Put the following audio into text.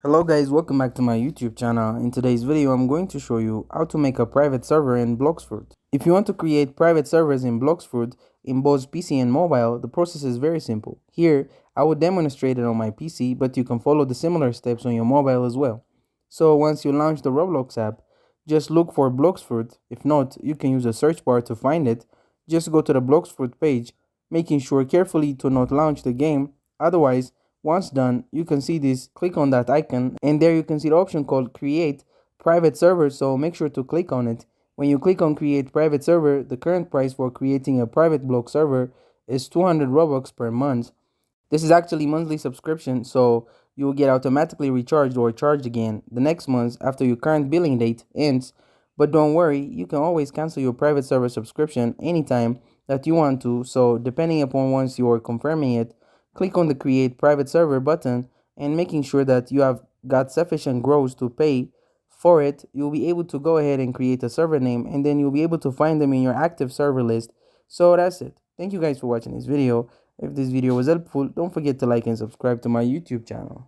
Hello guys, welcome back to my YouTube channel. In today's video, I'm going to show you how to make a private server in Blox Fruits. If you want to create private servers in Blox Fruits in both PC and mobile, the process is very simple. Here, I will demonstrate it on my PC, but you can follow the similar steps on your mobile as well. So once you launch the Roblox app, just look for Blox Fruit. If not, you can use a search bar to find it. Just go to the Blox Fruit page, making sure carefully to not launch the game. Otherwise, once done, you can see this, click on that icon, and there you can see the option called Create Private Server, so make sure to click on it. When you click on Create Private Server, the current price for creating a private Blox server is 200 Robux per month. This is actually monthly subscription, so you will get automatically recharged or charged again the next month after your current billing date ends. But don't worry, you can always cancel your private server subscription anytime that you want to, so depending upon once you are confirming it, click on the Create Private Server button and making sure that you have got sufficient grows to pay for it, you'll be able to go ahead and create a server name, and then you'll be able to find them in your active server list. So that's it. Thank you guys for watching this video. If this video was helpful, don't forget to like and subscribe to my YouTube channel.